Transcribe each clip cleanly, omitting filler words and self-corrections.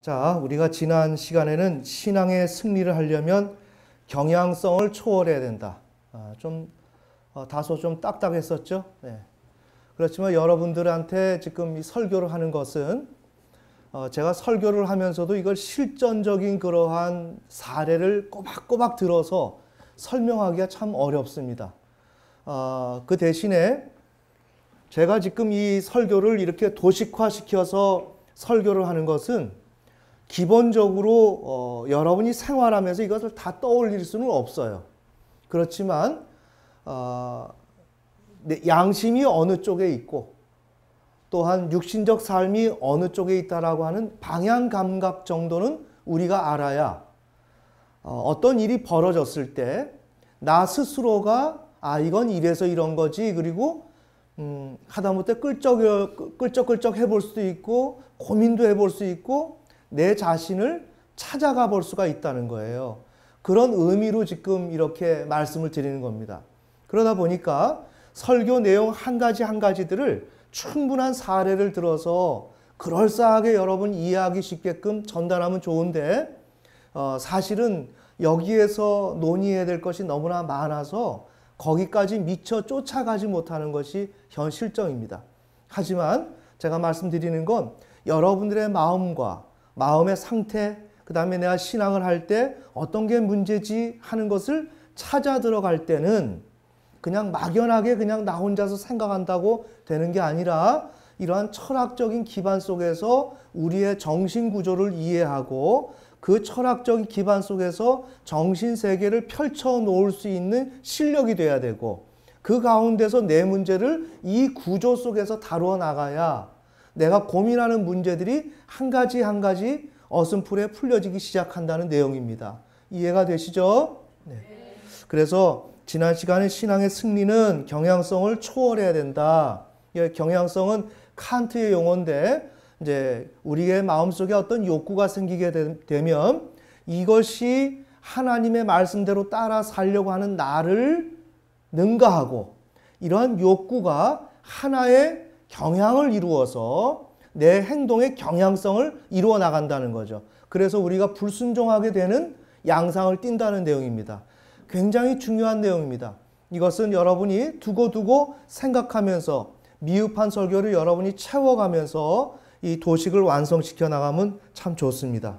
자, 우리가 지난 시간에는 신앙의 승리를 하려면 경향성을 초월해야 된다. 다소 좀 딱딱했었죠. 네. 그렇지만 여러분들한테 지금 이 설교를 하는 것은 제가 설교를 하면서도 이걸 실전적인 그러한 사례를 꼬박꼬박 들어서 설명하기가 참 어렵습니다. 그 대신에 제가 지금 이 설교를 이렇게 도식화시켜서 설교를 하는 것은 기본적으로 여러분이 생활하면서 이것을 다 떠올릴 수는 없어요. 그렇지만 양심이 어느 쪽에 있고 또한 육신적 삶이 어느 쪽에 있다라고 하는 방향 감각 정도는 우리가 알아야 어떤 일이 벌어졌을 때 나 스스로가 이건 이래서 이런 거지, 그리고 하다못해 끌적끌적 해볼 수도 있고 고민도 해볼 수 있고 내 자신을 찾아가 볼 수가 있다는 거예요. 그런 의미로 지금 이렇게 말씀을 드리는 겁니다. 그러다 보니까 설교 내용 한 가지 한 가지들을 충분한 사례를 들어서 그럴싸하게 여러분 이해하기 쉽게끔 전달하면 좋은데 사실은 여기에서 논의해야 될 것이 너무나 많아서 거기까지 미처 쫓아가지 못하는 것이 현 실정입니다. 하지만 제가 말씀드리는 건 여러분들의 마음과 마음의 상태, 그 다음에 내가 신앙을 할 때 어떤 게 문제지 하는 것을 찾아 들어갈 때는 그냥 막연하게 그냥 나 혼자서 생각한다고 되는 게 아니라 이러한 철학적인 기반 속에서 우리의 정신 구조를 이해하고 그 철학적인 기반 속에서 정신 세계를 펼쳐 놓을 수 있는 실력이 돼야 되고 그 가운데서 내 문제를 이 구조 속에서 다루어 나가야 내가 고민하는 문제들이 한 가지 한 가지 어슴풀에 풀려지기 시작한다는 내용입니다. 이해가 되시죠? 네. 그래서 지난 시간에 신앙의 승리는 경향성을 초월해야 된다. 경향성은 칸트의 용어인데 이제 우리의 마음속에 어떤 욕구가 생기게 되면 이것이 하나님의 말씀대로 따라 살려고 하는 나를 능가하고 이러한 욕구가 하나의 경향을 이루어서 내 행동의 경향성을 이루어 나간다는 거죠. 그래서 우리가 불순종하게 되는 양상을 띈다는 내용입니다. 굉장히 중요한 내용입니다. 이것은 여러분이 두고두고 생각하면서 미흡한 설교를 여러분이 채워가면서 이 도식을 완성시켜 나가면 참 좋습니다.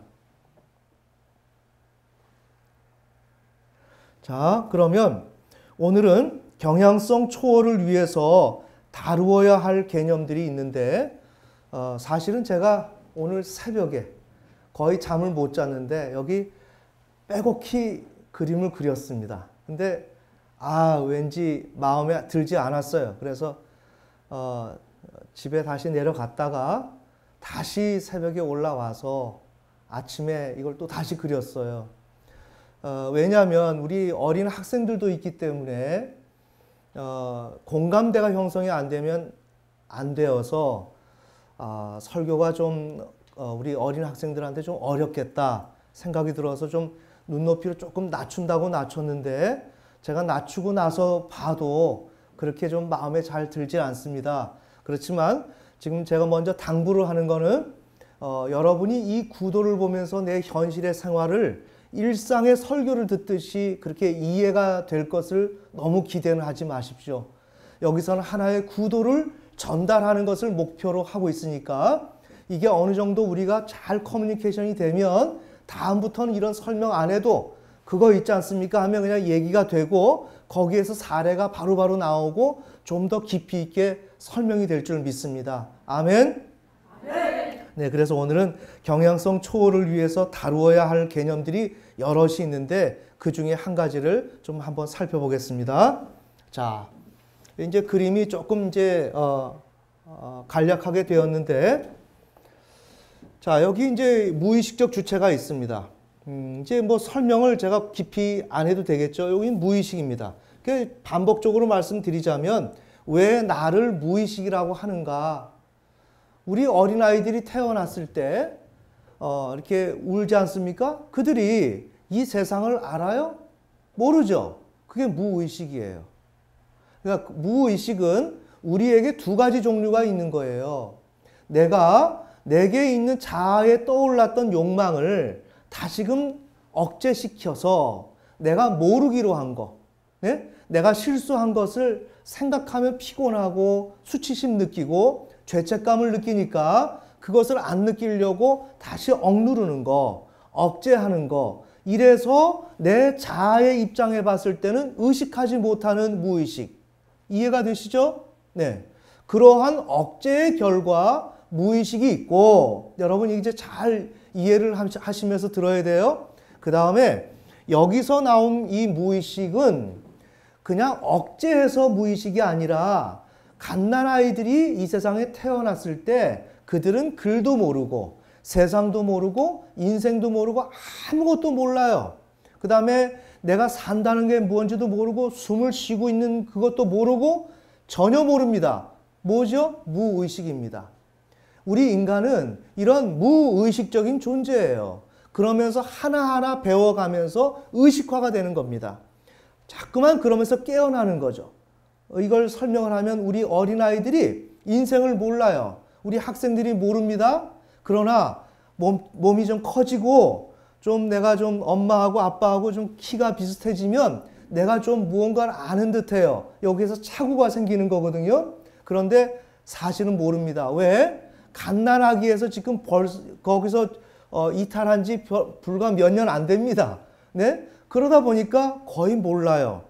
자, 그러면 오늘은 경향성 초월을 위해서 다루어야 할 개념들이 있는데 사실은 제가 오늘 새벽에 거의 잠을 못 잤는데 여기 빼곡히 그림을 그렸습니다. 근데 왠지 마음에 들지 않았어요. 그래서 집에 다시 내려갔다가 다시 새벽에 올라와서 아침에 이걸 또 다시 그렸어요. 왜냐하면 우리 어린 학생들도 있기 때문에 공감대가 형성이 안 되면 안 되어서 설교가 좀 우리 어린 학생들한테 좀 어렵겠다 생각이 들어서 좀 눈높이를 조금 낮춘다고 낮췄는데 제가 낮추고 나서 봐도 그렇게 좀 마음에 잘 들지 않습니다. 그렇지만 지금 제가 먼저 당부를 하는 거는 여러분이 이 구도를 보면서 내 현실의 생활을 일상의 설교를 듣듯이 그렇게 이해가 될 것을 너무 기대는 하지 마십시오. 여기서는 하나의 구도를 전달하는 것을 목표로 하고 있으니까 이게 어느 정도 우리가 잘 커뮤니케이션이 되면 다음부터는 이런 설명 안 해도 그거 있지 않습니까 하면 그냥 얘기가 되고 거기에서 사례가 바로바로 나오고 좀 더 깊이 있게 설명이 될 줄 믿습니다. 아멘? 네, 그래서 오늘은 경향성 초월을 위해서 다루어야 할 개념들이 여럿이 있는데 그 중에 한 가지를 좀 한번 살펴보겠습니다. 자, 이제 그림이 조금 이제 간략하게 되었는데, 자, 여기 이제 무의식적 주체가 있습니다. 이제 뭐 설명을 제가 깊이 안 해도 되겠죠. 여기 무의식입니다. 반복적으로 말씀드리자면 왜 나를 무의식이라고 하는가? 우리 어린아이들이 태어났을 때 이렇게 울지 않습니까? 그들이 이 세상을 알아요? 모르죠. 그게 무의식이에요. 그러니까 무의식은 우리에게 두 가지 종류가 있는 거예요. 내가 내게 있는 자아에 떠올랐던 욕망을 다시금 억제시켜서 내가 모르기로 한 거, 네? 내가 실수한 것을 생각하면 피곤하고 수치심 느끼고 죄책감을 느끼니까 그것을 안 느끼려고 다시 억누르는 거, 억제하는 거, 이래서 내 자아의 입장에 봤을 때는 의식하지 못하는 무의식. 이해가 되시죠? 네. 그러한 억제의 결과 무의식이 있고, 여러분 이제 잘 이해를 하시면서 들어야 돼요. 그 다음에 여기서 나온 이 무의식은 그냥 억제해서 무의식이 아니라 갓난아이들이 이 세상에 태어났을 때 그들은 글도 모르고 세상도 모르고 인생도 모르고 아무것도 몰라요. 그 다음에 내가 산다는 게 뭔지도 모르고 숨을 쉬고 있는 그것도 모르고 전혀 모릅니다. 뭐죠? 무의식입니다. 우리 인간은 이런 무의식적인 존재예요. 그러면서 하나하나 배워가면서 의식화가 되는 겁니다. 자꾸만 그러면서 깨어나는 거죠. 이걸 설명을 하면 우리 어린아이들이 인생을 몰라요. 우리 학생들이 모릅니다. 그러나 몸이 좀 커지고 좀 내가 좀 엄마하고 아빠하고 좀 키가 비슷해지면 내가 좀 무언가를 아는 듯해요. 여기에서 착오가 생기는 거거든요. 그런데 사실은 모릅니다. 왜? 갓난아기에서 지금 거기서 이탈한 지 불과 몇 년 안 됩니다. 네? 그러다 보니까 거의 몰라요.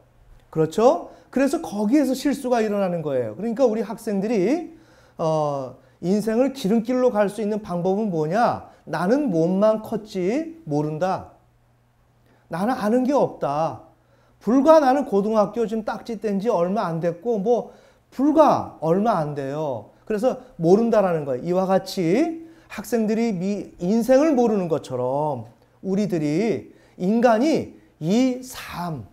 그렇죠? 그래서 거기에서 실수가 일어나는 거예요. 그러니까 우리 학생들이 인생을 지름길로 갈 수 있는 방법은 뭐냐? 나는 몸만 컸지 모른다. 나는 아는 게 없다. 불과 나는 고등학교 지금 딱지 뗀 지 얼마 안 됐고 뭐 불과 얼마 안 돼요. 그래서 모른다라는 거예요. 이와 같이 학생들이 인생을 모르는 것처럼 우리들이 인간이 이 삶,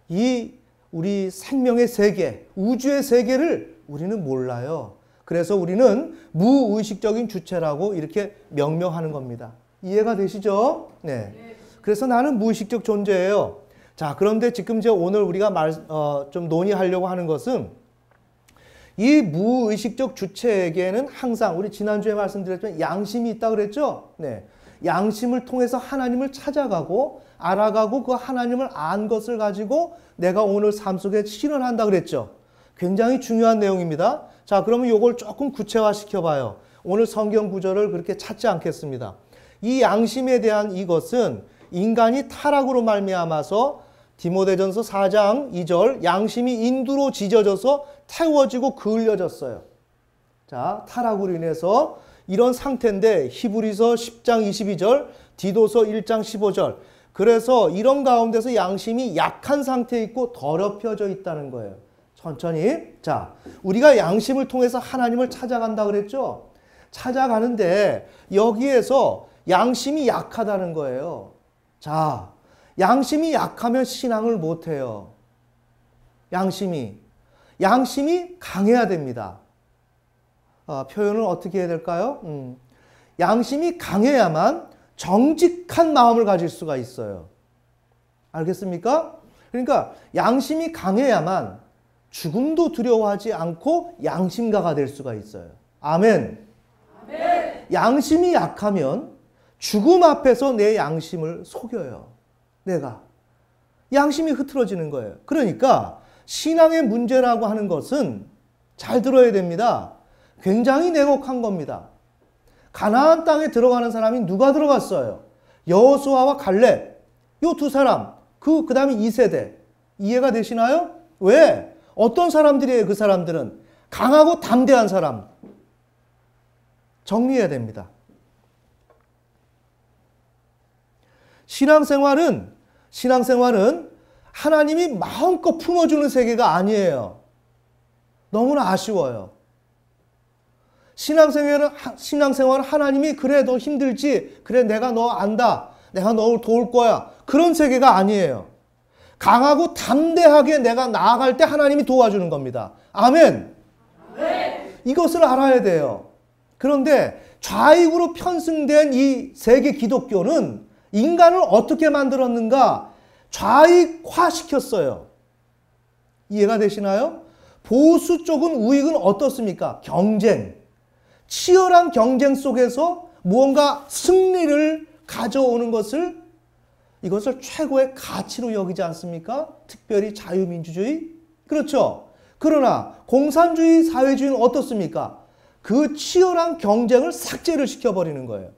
이 우리 생명의 세계, 우주의 세계를 우리는 몰라요. 그래서 우리는 무의식적인 주체라고 이렇게 명명하는 겁니다. 이해가 되시죠? 네. 그래서 나는 무의식적 존재예요. 자, 그런데 지금 이제 오늘 우리가 좀 논의하려고 하는 것은 이 무의식적 주체에게는 항상 우리 지난주에 말씀드렸지만 양심이 있다고 그랬죠? 네. 양심을 통해서 하나님을 찾아가고 알아가고 그 하나님을 안 것을 가지고 내가 오늘 삶 속에 실현한다 그랬죠? 굉장히 중요한 내용입니다. 자, 그러면 이걸 조금 구체화시켜 봐요. 오늘 성경 구절을 그렇게 찾지 않겠습니다. 이 양심에 대한 이것은 인간이 타락으로 말미암아서 디모데전서 4장 2절 양심이 인두로 지져져서 태워지고 그을려졌어요. 자, 타락으로 인해서 이런 상태인데 히브리서 10장 22절, 디도서 1장 15절. 그래서 이런 가운데서 양심이 약한 상태에 있고 더럽혀져 있다는 거예요. 천천히. 자, 우리가 양심을 통해서 하나님을 찾아간다 그랬죠? 찾아가는데 여기에서 양심이 약하다는 거예요. 자, 양심이 약하면 신앙을 못해요. 양심이 강해야 됩니다. 표현을 어떻게 해야 될까요? 양심이 강해야만 정직한 마음을 가질 수가 있어요. 알겠습니까? 그러니까 양심이 강해야만 죽음도 두려워하지 않고 양심가가 될 수가 있어요. 아멘. 아멘. 양심이 약하면 죽음 앞에서 내 양심을 속여요. 내가. 양심이 흐트러지는 거예요. 그러니까 신앙의 문제라고 하는 것은 잘 들어야 됩니다. 굉장히 냉혹한 겁니다. 가나안 땅에 들어가는 사람이 누가 들어갔어요? 여호수아와 갈렙. 이 두 사람. 그 다음에 2세대. 이해가 되시나요? 왜? 어떤 사람들이에요? 그 사람들은 강하고 담대한 사람. 정리해야 됩니다. 신앙생활은 하나님이 마음껏 품어주는 세계가 아니에요. 너무나 아쉬워요. 신앙생활은 하나님이 그래 너 힘들지? 그래 내가 너 안다. 내가 너를 도울 거야. 그런 세계가 아니에요. 강하고 담대하게 내가 나아갈 때 하나님이 도와주는 겁니다. 아멘. 아멘. 이것을 알아야 돼요. 그런데 좌익으로 편승된 이 세계 기독교는 인간을 어떻게 만들었는가? 좌익화시켰어요. 이해가 되시나요? 보수 쪽은 우익은 어떻습니까? 경쟁. 치열한 경쟁 속에서 무언가 승리를 가져오는 것을 이것을 최고의 가치로 여기지 않습니까? 특별히 자유민주주의? 그렇죠. 그러나 공산주의 사회주의는 어떻습니까? 그 치열한 경쟁을 삭제를 시켜버리는 거예요.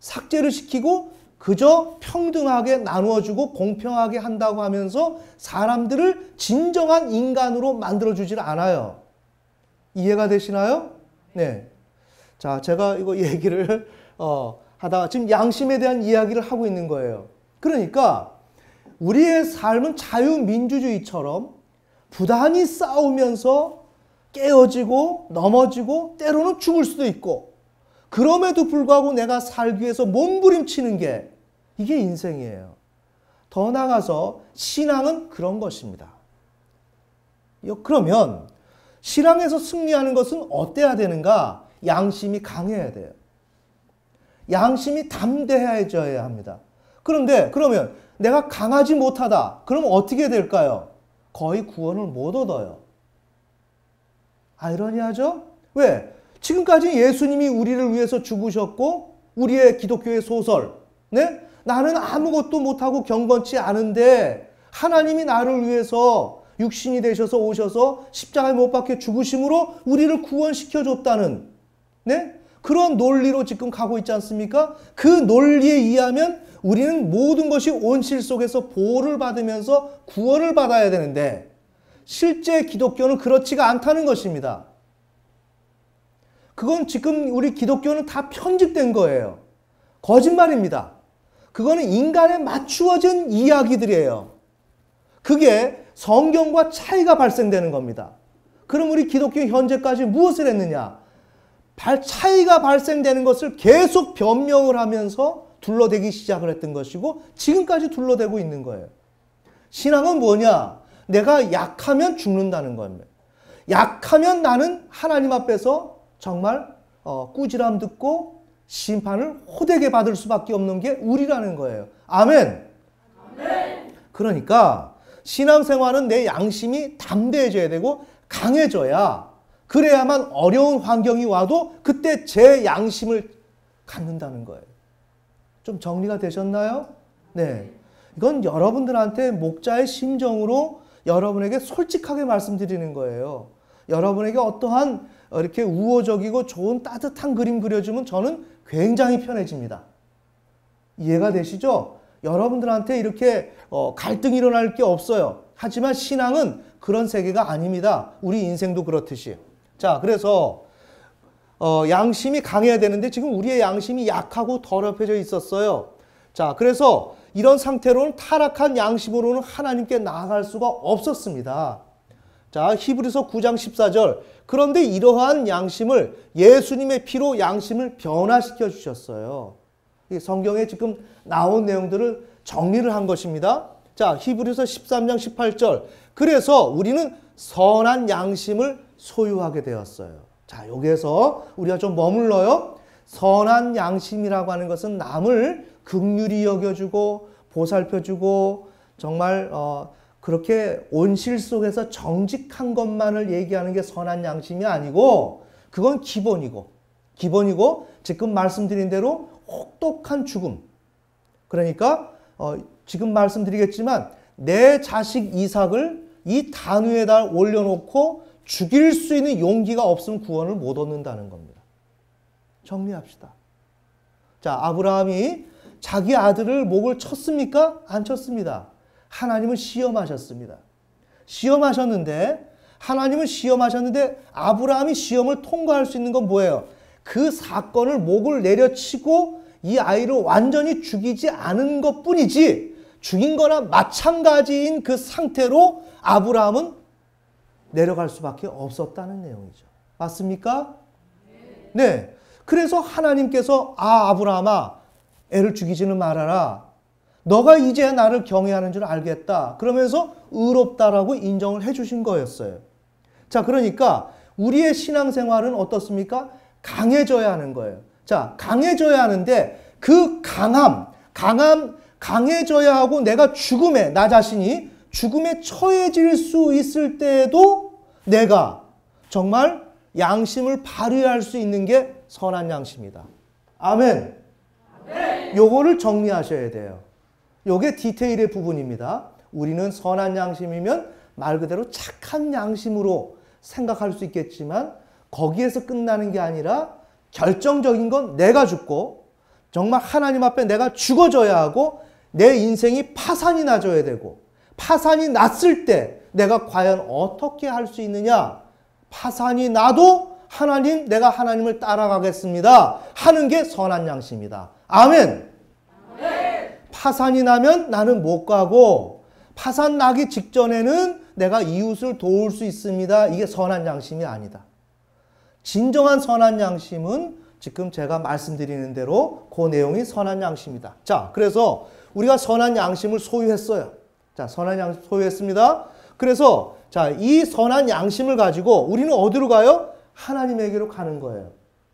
삭제를 시키고 그저 평등하게 나누어주고 공평하게 한다고 하면서 사람들을 진정한 인간으로 만들어주질 않아요. 이해가 되시나요? 네. 자, 제가 이거 얘기를 하다가 지금 양심에 대한 이야기를 하고 있는 거예요. 그러니까 우리의 삶은 자유민주주의처럼 부단히 싸우면서 깨어지고 넘어지고 때로는 죽을 수도 있고 그럼에도 불구하고 내가 살기 위해서 몸부림치는 게 이게 인생이에요. 더 나아가서 신앙은 그런 것입니다. 그러면 신앙에서 승리하는 것은 어때야 되는가? 양심이 강해야 돼요. 양심이 담대해져야 합니다. 그런데 그러면 내가 강하지 못하다. 그러면 어떻게 될까요? 거의 구원을 못 얻어요. 아이러니하죠? 왜? 지금까지 예수님이 우리를 위해서 죽으셨고 우리의 기독교의 소설, 네? 나는 아무것도 못하고 경건치 않은데 하나님이 나를 위해서 육신이 되셔서 오셔서 십자가에 못 박혀 죽으심으로 우리를 구원시켜줬다는, 네? 그런 논리로 지금 가고 있지 않습니까? 그 논리에 의하면 우리는 모든 것이 온실 속에서 보호를 받으면서 구원을 받아야 되는데 실제 기독교는 그렇지가 않다는 것입니다. 그건 지금 우리 기독교는 다 편집된 거예요. 거짓말입니다. 그거는 인간에 맞추어진 이야기들이에요. 그게 성경과 차이가 발생되는 겁니다. 그럼 우리 기독교 현재까지 무엇을 했느냐? 차이가 발생되는 것을 계속 변명을 하면서 둘러대기 시작을 했던 것이고 지금까지 둘러대고 있는 거예요. 신앙은 뭐냐? 내가 약하면 죽는다는 겁니다. 약하면 나는 하나님 앞에서 정말 꾸지람 듣고 심판을 호되게 받을 수밖에 없는 게 우리라는 거예요. 아멘. 아멘. 그러니까 신앙생활은 내 양심이 담대해져야 되고 강해져야 그래야만 어려운 환경이 와도 그때 제 양심을 갖는다는 거예요. 좀 정리가 되셨나요? 네. 이건 여러분들한테 목자의 심정으로 여러분에게 솔직하게 말씀드리는 거예요. 여러분에게 어떠한 이렇게 우호적이고 좋은 따뜻한 그림 그려주면 저는 굉장히 편해집니다. 이해가 되시죠? 여러분들한테 이렇게 갈등이 일어날 게 없어요. 하지만 신앙은 그런 세계가 아닙니다. 우리 인생도 그렇듯이. 자, 그래서 양심이 강해야 되는데 지금 우리의 양심이 약하고 더럽혀져 있었어요. 자, 그래서 이런 상태로는 타락한 양심으로는 하나님께 나아갈 수가 없었습니다. 자, 히브리서 9장 14절. 그런데 이러한 양심을 예수님의 피로 양심을 변화시켜 주셨어요. 이 성경에 지금 나온 내용들을 정리를 한 것입니다. 자, 히브리서 13장 18절. 그래서 우리는 선한 양심을 소유하게 되었어요. 자, 여기에서 우리가 좀 머물러요. 선한 양심이라고 하는 것은 남을 긍휼히 여겨주고 보살펴주고 정말 그렇게 온실 속에서 정직한 것만을 얘기하는 게 선한 양심이 아니고 그건 기본이고 지금 말씀드린 대로 혹독한 죽음. 그러니까 지금 말씀드리겠지만 내 자식 이삭을 이 단 위에다 올려놓고 죽일 수 있는 용기가 없으면 구원을 못 얻는다는 겁니다. 정리합시다. 자, 아브라함이 자기 아들을 목을 쳤습니까? 안 쳤습니다. 하나님은 시험하셨습니다. 하나님은 시험하셨는데 아브라함이 시험을 통과할 수 있는 건 뭐예요? 그 사건을 목을 내려치고 이 아이를 완전히 죽이지 않은 것뿐이지 죽인 거나 마찬가지인 그 상태로 아브라함은 내려갈 수밖에 없었다는 내용이죠. 맞습니까? 네. 그래서 하나님께서 아브라함아 애를 죽이지는 말아라. 너가 이제 나를 경외하는 줄 알겠다. 그러면서 의롭다라고 인정을 해주신 거였어요. 자, 그러니까 우리의 신앙생활은 어떻습니까? 강해져야 하는 거예요. 자, 강해져야 하는데 그 강해져야 하고 내가 나 자신이 죽음에 처해질 수 있을 때에도 내가 정말 양심을 발휘할 수 있는 게 선한 양심이다. 아멘. 요거를 정리하셔야 돼요. 요게 디테일의 부분입니다. 우리는 선한 양심이면 말 그대로 착한 양심으로 생각할 수 있겠지만 거기에서 끝나는 게 아니라 결정적인 건 내가 죽고 정말 하나님 앞에 내가 죽어져야 하고 내 인생이 파산이 나줘야 되고 파산이 났을 때 내가 과연 어떻게 할 수 있느냐. 파산이 나도 하나님, 내가 하나님을 따라가겠습니다 하는 게 선한 양심이다. 아멘. 파산이 나면 나는 못 가고 파산 나기 직전에는 내가 이웃을 도울 수 있습니다. 이게 선한 양심이 아니다. 진정한 선한 양심은 지금 제가 말씀드리는 대로 그 내용이 선한 양심이다. 자, 그래서 우리가 선한 양심을 소유했어요. 자, 선한 양심 소유했습니다. 그래서 자, 이 선한 양심을 가지고 우리는 어디로 가요? 하나님에게로 가는 거예요.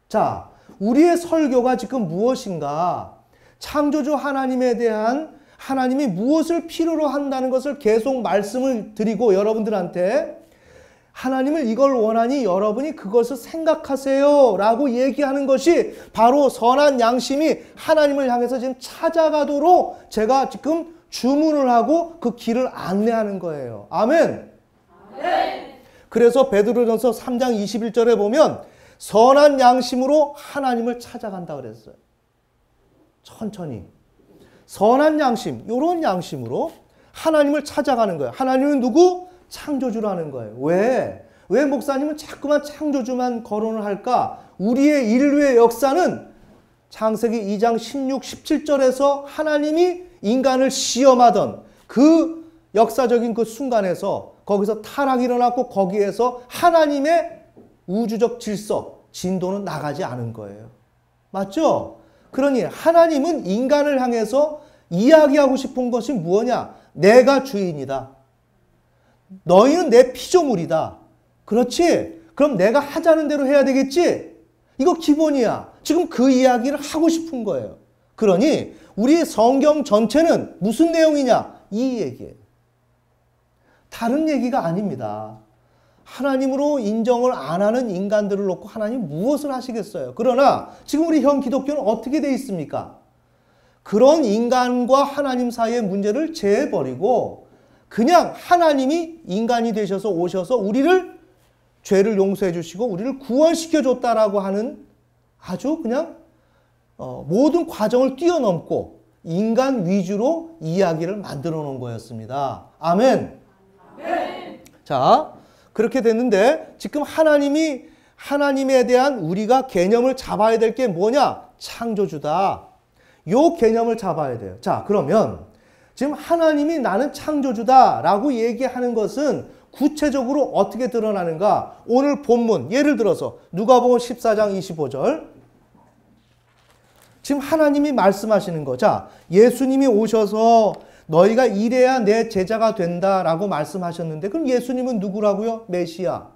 자, 우리의 설교가 지금 무엇인가? 창조주 하나님에 대한 하나님이 무엇을 필요로 한다는 것을 계속 말씀을 드리고 여러분들한테 하나님을 이걸 원하니 여러분이 그것을 생각하세요 라고 얘기하는 것이 바로 선한 양심이 하나님을 향해서 지금 찾아가도록 제가 지금 주문을 하고 그 길을 안내하는 거예요. 아멘. 그래서 베드로전서 3장 21절에 보면 선한 양심으로 하나님을 찾아간다 그랬어요. 천천히. 선한 양심, 이런 양심으로 하나님을 찾아가는 거예요. 하나님은 누구? 창조주라는 거예요. 왜? 왜 목사님은 자꾸만 창조주만 거론을 할까? 우리의 인류의 역사는 창세기 2장 16, 17절에서 하나님이 인간을 시험하던 그 역사적인 그 순간에서 거기서 타락이 일어났고 거기에서 하나님의 우주적 질서, 진도는 나가지 않은 거예요. 맞죠? 그러니 하나님은 인간을 향해서 이야기하고 싶은 것이 무엇이냐? 내가 주인이다. 너희는 내 피조물이다. 그렇지? 그럼 내가 하자는 대로 해야 되겠지? 이거 기본이야. 지금 그 이야기를 하고 싶은 거예요. 그러니 우리 성경 전체는 무슨 내용이냐? 이 얘기예요. 다른 얘기가 아닙니다. 하나님으로 인정을 안 하는 인간들을 놓고 하나님 무엇을 하시겠어요? 그러나 지금 우리 현 기독교는 어떻게 돼 있습니까? 그런 인간과 하나님 사이의 문제를 제해버리고 그냥 하나님이 인간이 되셔서 오셔서 우리를 죄를 용서해 주시고 우리를 구원시켜 줬다라고 하는 아주 그냥 모든 과정을 뛰어넘고 인간 위주로 이야기를 만들어 놓은 거였습니다. 아멘. 아멘. 자, 그렇게 됐는데 지금 하나님에 대한 우리가 개념을 잡아야 될 게 뭐냐? 창조주다. 요 개념을 잡아야 돼요. 자, 그러면 지금 하나님이 나는 창조주다라고 얘기하는 것은 구체적으로 어떻게 드러나는가? 오늘 본문 예를 들어서 누가복음 14장 25절 지금 하나님이 말씀하시는 거. 자, 예수님이 오셔서 너희가 이래야 내 제자가 된다라고 말씀하셨는데 그럼 예수님은 누구라고요? 메시아.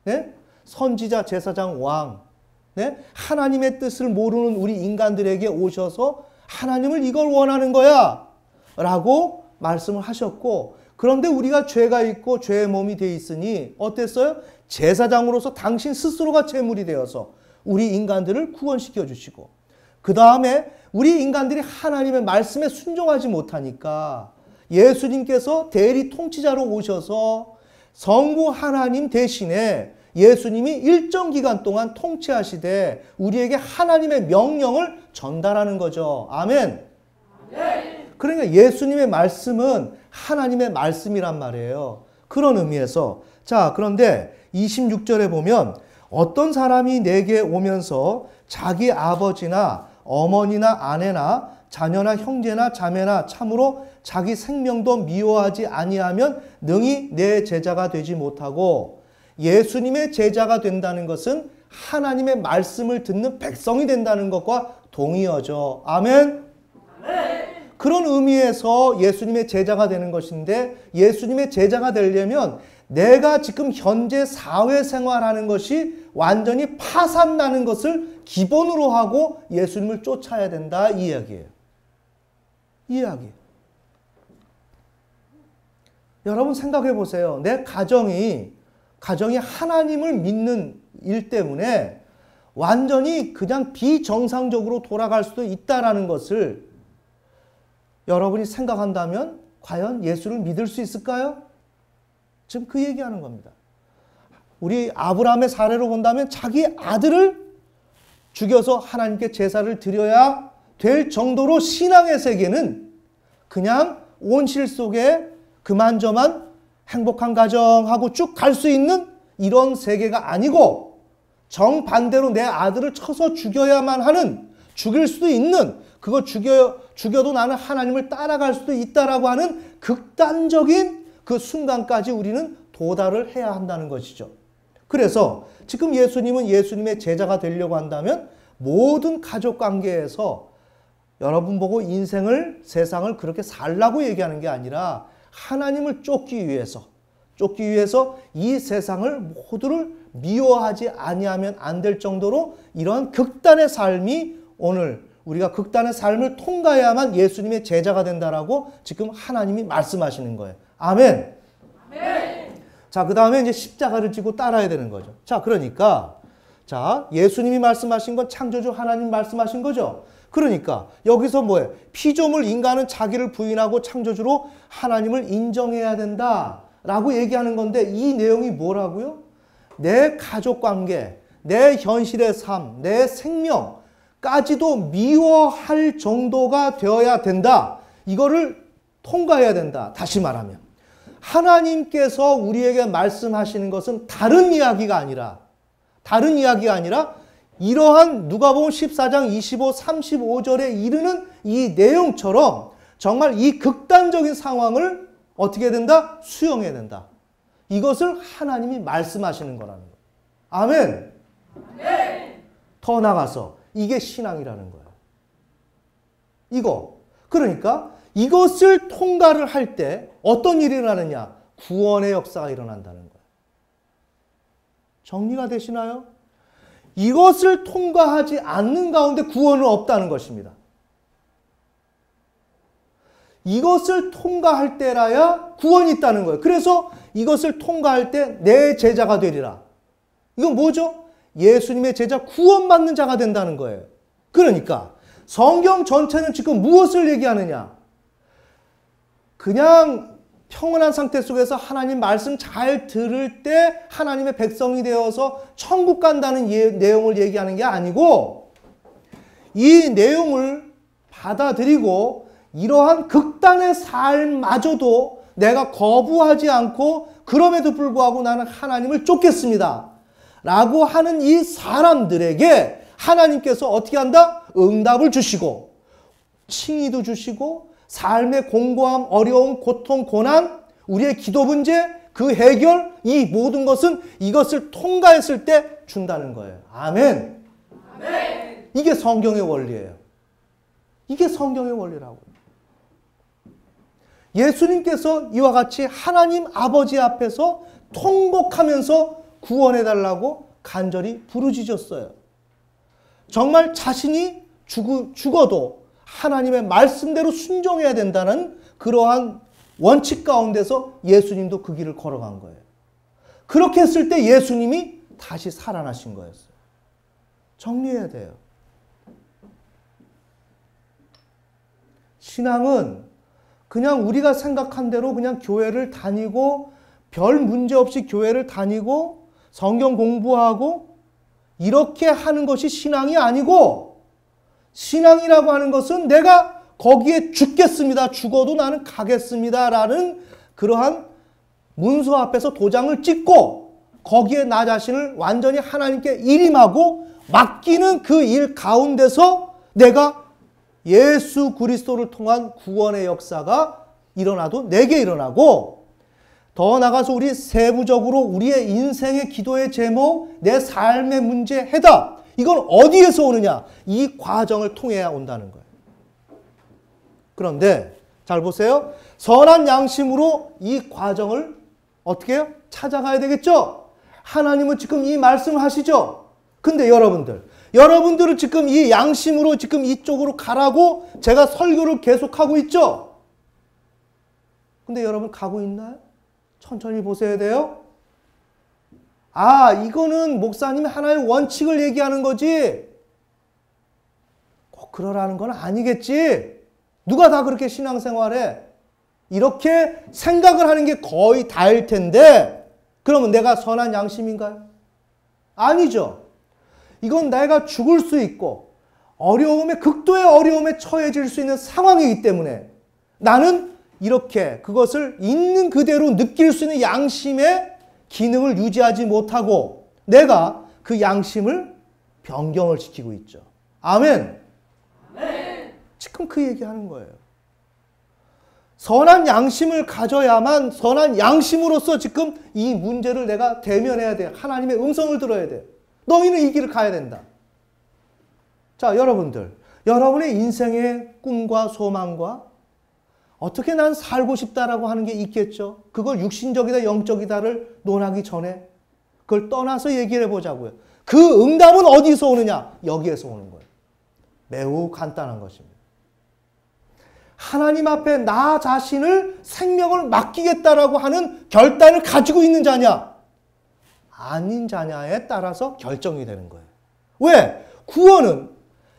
네? 선지자, 제사장, 왕. 네? 하나님의 뜻을 모르는 우리 인간들에게 오셔서 하나님을 이걸 원하는 거야 라고 말씀을 하셨고 그런데 우리가 죄가 있고 죄의 몸이 돼 있으니 어땠어요? 제사장으로서 당신 스스로가 제물이 되어서 우리 인간들을 구원시켜 주시고 그 다음에 우리 인간들이 하나님의 말씀에 순종하지 못하니까 예수님께서 대리 통치자로 오셔서 성부 하나님 대신에 예수님이 일정 기간 동안 통치하시되 우리에게 하나님의 명령을 전달하는 거죠. 아멘. 그러니까 예수님의 말씀은 하나님의 말씀이란 말이에요. 그런 의미에서 자, 그런데 26절에 보면 어떤 사람이 내게 오면서 자기 아버지나 어머니나 아내나 자녀나 형제나 자매나 참으로 자기 생명도 미워하지 아니하면 능히 내 제자가 되지 못하고 예수님의 제자가 된다는 것은 하나님의 말씀을 듣는 백성이 된다는 것과 동의어죠. 아멘. 아멘. 그런 의미에서 예수님의 제자가 되는 것인데 예수님의 제자가 되려면 내가 지금 현재 사회생활하는 것이 완전히 파산나는 것을 기본으로 하고 예수님을 쫓아야 된다 이 이야기예요. 이 이야기. 여러분 생각해 보세요. 내 가정이 하나님을 믿는 일 때문에 완전히 그냥 비정상적으로 돌아갈 수도 있다라는 것을 여러분이 생각한다면 과연 예수를 믿을 수 있을까요? 지금 그 얘기하는 겁니다. 우리 아브라함의 사례로 본다면 자기 아들을 죽여서 하나님께 제사를 드려야 될 정도로 신앙의 세계는 그냥 온실 속에 그만저만 행복한 가정하고 쭉 갈 수 있는 이런 세계가 아니고 정반대로 내 아들을 쳐서 죽여야만 하는, 죽일 수도 있는, 그거 죽여도 나는 하나님을 따라갈 수도 있다라고 하는 극단적인 그 순간까지 우리는 도달을 해야 한다는 것이죠. 그래서 지금 예수님은 예수님의 제자가 되려고 한다면 모든 가족 관계에서 여러분 보고 인생을, 세상을 그렇게 살라고 얘기하는 게 아니라 하나님을 쫓기 위해서 이 세상을 모두를 미워하지 아니하면 안 될 정도로 이러한 극단의 삶이, 오늘 우리가 극단의 삶을 통과해야만 예수님의 제자가 된다라고 지금 하나님이 말씀하시는 거예요. 아멘. 아멘. 자, 그 다음에 이제 십자가를 지고 따라야 되는 거죠. 자, 그러니까 예수님이 말씀하신 건 창조주 하나님 말씀하신 거죠. 그러니까 여기서 뭐예요? 피조물 인간은 자기를 부인하고 창조주로 하나님을 인정해야 된다라고 얘기하는 건데, 이 내용이 뭐라고요? 내 가족관계, 내 현실의 삶, 내 생명까지도 미워할 정도가 되어야 된다. 이거를 통과해야 된다. 다시 말하면 하나님께서 우리에게 말씀하시는 것은 다른 이야기가 아니라 이러한 누가복음 14장 25, 35절에 이르는 이 내용처럼 정말 이 극단적인 상황을 어떻게 해야 된다? 수용해야 된다. 이것을 하나님이 말씀하시는 거라는 거예요. 아멘. 아멘. 더 나가서 이게 신앙이라는 거예요. 그러니까 이것을 통과를 할 때 어떤 일이 일어나느냐? 구원의 역사가 일어난다는 거예요. 정리가 되시나요? 이것을 통과하지 않는 가운데 구원은 없다는 것입니다. 이것을 통과할 때라야 구원이 있다는 거예요. 그래서 이것을 통과할 때 내 제자가 되리라. 이건 뭐죠? 예수님의 제자, 구원받는 자가 된다는 거예요. 그러니까 성경 전체는 지금 무엇을 얘기하느냐? 그냥 평온한 상태 속에서 하나님 말씀 잘 들을 때 하나님의 백성이 되어서 천국 간다는 내용을 얘기하는 게 아니고, 이 내용을 받아들이고 이러한 극단의 삶마저도 내가 거부하지 않고 그럼에도 불구하고 나는 하나님을 쫓겠습니다 라고 하는 이 사람들에게 하나님께서 어떻게 한다? 응답을 주시고 칭의도 주시고 삶의 공고함, 어려움, 고통, 고난, 우리의 기도 문제, 그 해결, 이 모든 것은 이것을 통과했을 때 준다는 거예요. 아멘. 아멘. 이게 성경의 원리예요. 이게 성경의 원리라고. 예수님께서 이와 같이 하나님 아버지 앞에서 통곡하면서 구원해달라고 간절히 부르짖었어요. 정말 자신이 죽어도 하나님의 말씀대로 순종해야 된다는 그러한 원칙 가운데서 예수님도 그 길을 걸어간 거예요. 그렇게 했을 때 예수님이 다시 살아나신 거였어요. 정리해야 돼요. 신앙은 그냥 우리가 생각한 대로 그냥 교회를 다니고 별 문제 없이 교회를 다니고 성경 공부하고 이렇게 하는 것이 신앙이 아니고, 신앙이라고 하는 것은 내가 거기에 죽겠습니다. 죽어도 나는 가겠습니다. 라는 그러한 문서 앞에서 도장을 찍고 거기에 나 자신을 완전히 하나님께 일임하고 맡기는 그 일 가운데서 내가 예수 그리스도를 통한 구원의 역사가 일어나도 내게 일어나고, 더 나아가서 우리 세부적으로 우리의 인생의 기도의 제목, 내 삶의 문제 해답, 이건 어디에서 오느냐? 이 과정을 통해야 온다는 거예요. 그런데 잘 보세요. 선한 양심으로 이 과정을 어떻게 해요? 찾아가야 되겠죠? 하나님은 지금 이 말씀을 하시죠? 근데 여러분들은 지금 이 양심으로 지금 이쪽으로 가라고 제가 설교를 계속하고 있죠? 근데 여러분 가고 있나요? 천천히 보셔야 돼요. 아, 이거는 목사님이 하나의 원칙을 얘기하는 거지. 꼭 그러라는 건 아니겠지. 누가 다 그렇게 신앙생활해? 이렇게 생각을 하는 게 거의 다일 텐데, 그러면 내가 선한 양심인가요? 아니죠. 이건 내가 죽을 수 있고 극도의 어려움에 처해질 수 있는 상황이기 때문에 나는 이렇게 그것을 있는 그대로 느낄 수 있는 양심의 기능을 유지하지 못하고 내가 그 양심을 변경을 시키고 있죠. 아멘. 지금 그 얘기하는 거예요. 선한 양심을 가져야만 선한 양심으로서 지금 이 문제를 내가 대면해야 돼. 하나님의 음성을 들어야 돼. 너희는 이 길을 가야 된다. 자, 여러분들. 여러분의 인생의 꿈과 소망과 어떻게 난 살고 싶다라고 하는 게 있겠죠. 그걸 육신적이다 영적이다를 논하기 전에 그걸 떠나서 얘기를 해보자고요. 그 응답은 어디서 오느냐? 여기에서 오는 거예요. 매우 간단한 것입니다. 하나님 앞에 나 자신을 생명을 맡기겠다라고 하는 결단을 가지고 있는 자냐? 아닌 자냐에 따라서 결정이 되는 거예요. 왜? 구원은